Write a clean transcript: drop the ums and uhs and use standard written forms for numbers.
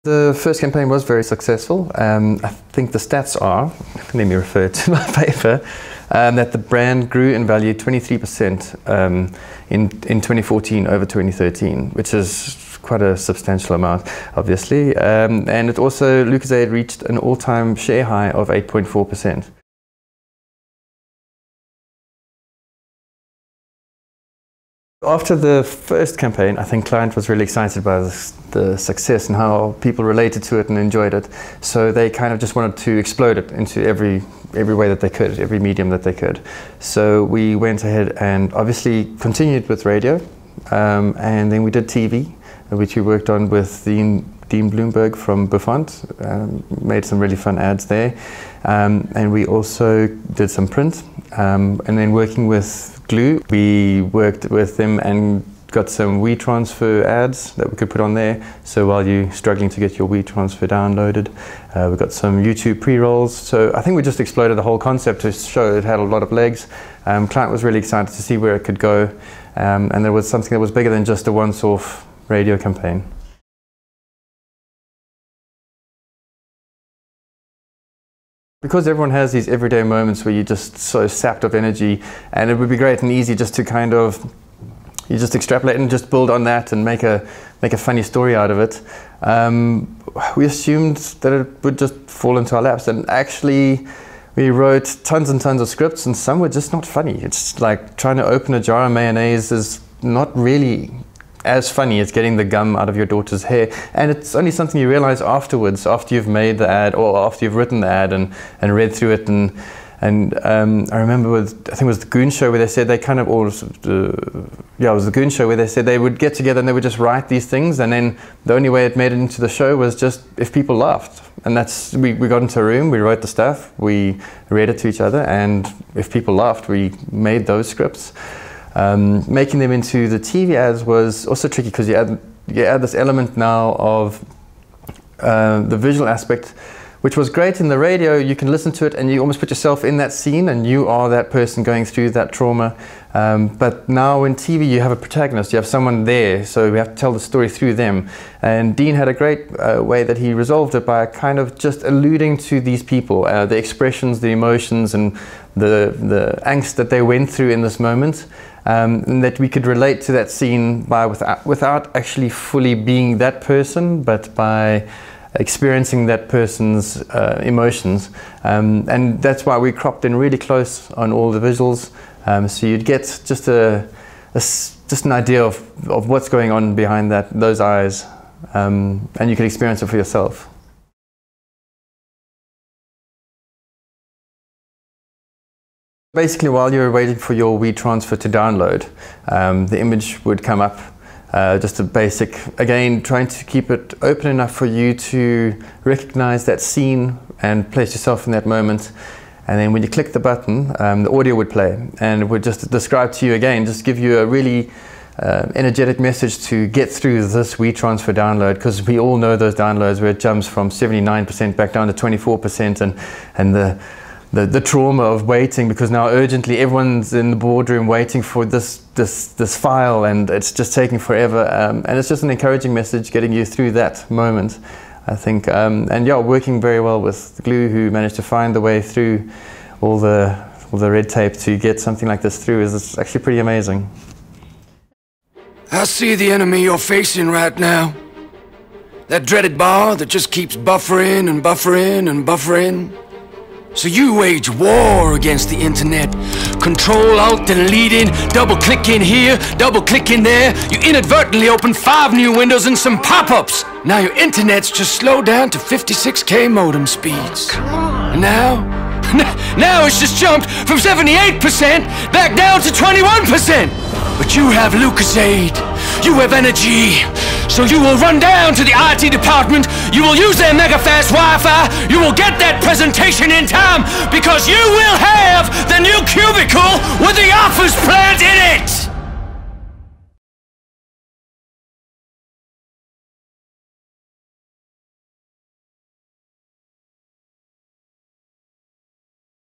The first campaign was very successful. I think the stats are, let me refer to my paper, that the brand grew in value 23% in 2014 over 2013, which is quite a substantial amount, obviously. And it also, Lucozade reached an all-time share high of 8.4%. After the first campaign, I think client was really excited by the success and how people related to it and enjoyed it. So they kind of just wanted to explode it into every way that they could, every medium that they could. So we went ahead and obviously continued with radio, and then we did TV, which we worked on with Dean Bloomberg from Buffont, made some really fun ads there. And we also did some print, and then working with Gloo, we worked with them and got some WeTransfer ads that we could put on there. So while you're struggling to get your WeTransfer downloaded, we got some YouTube pre-rolls. So I think we just exploded the whole concept to show it had a lot of legs. Client was really excited to see where it could go, and there was something that was bigger than just a once-off radio campaign. Because everyone has these everyday moments where you're just so sapped of energy, and it would be great and easy just to kind of, you just extrapolate and just build on that and make a funny story out of it. We assumed that it would just fall into our laps, and actually we wrote tons and tons of scripts, and some were just not funny. It's like trying to open a jar of mayonnaise is not really as funny as getting the gum out of your daughter's hair, and it's only something you realize afterwards, after you've made the ad or after you've written the ad and read through it. And I remember with, I think it was the Goon Show, where they said they kind of, yeah, it was the Goon Show where they said they would get together and they would just write these things, and then the only way it made it into the show was just if people laughed. And that's, we got into a room, we wrote the stuff, we read it to each other, and if people laughed, we made those scripts. Making them into the TV ads was also tricky because you add this element now of the visual aspect, which was great in the radio. You can listen to it and you almost put yourself in that scene and you are that person going through that trauma. But now in TV you have a protagonist, you have someone there, so we have to tell the story through them. And Dean had a great way that he resolved it by kind of just alluding to these people, the expressions, the emotions, and the angst that they went through in this moment. And that we could relate to that scene by without actually fully being that person, but by experiencing that person's emotions. And that's why we cropped in really close on all the visuals, so you'd get just an idea of what's going on behind those eyes, and you can experience it for yourself. Basically, while you're waiting for your WeTransfer to download, the image would come up, just a basic, again, trying to keep it open enough for you to recognize that scene and place yourself in that moment. And then when you click the button, the audio would play, and it would just describe to you again, just give you a really energetic message to get through this WeTransfer download, because we all know those downloads where it jumps from 79% back down to 24%, and the trauma of waiting, because now urgently everyone's in the boardroom waiting for this file, and it's just taking forever, and it's just an encouraging message getting you through that moment, I think. And yeah, working very well with Gloo, who managed to find the way through all the red tape to get something like this through, is actually pretty amazing. I see the enemy you're facing right now. That dreaded bar that just keeps buffering and buffering and buffering. So you wage war against the internet. Control, Alt, deleting, double-clicking here, double-clicking there. You inadvertently open 5 new windows and some pop-ups. Now your internet's just slowed down to 56K modem speeds. And now it's just jumped from 78% back down to 21%. But you have Lucozade. You have energy. So you will run down to the IT department, you will use their mega-fast Wi-Fi, you will get that presentation in time, because you will have the new cubicle with the office plant in it!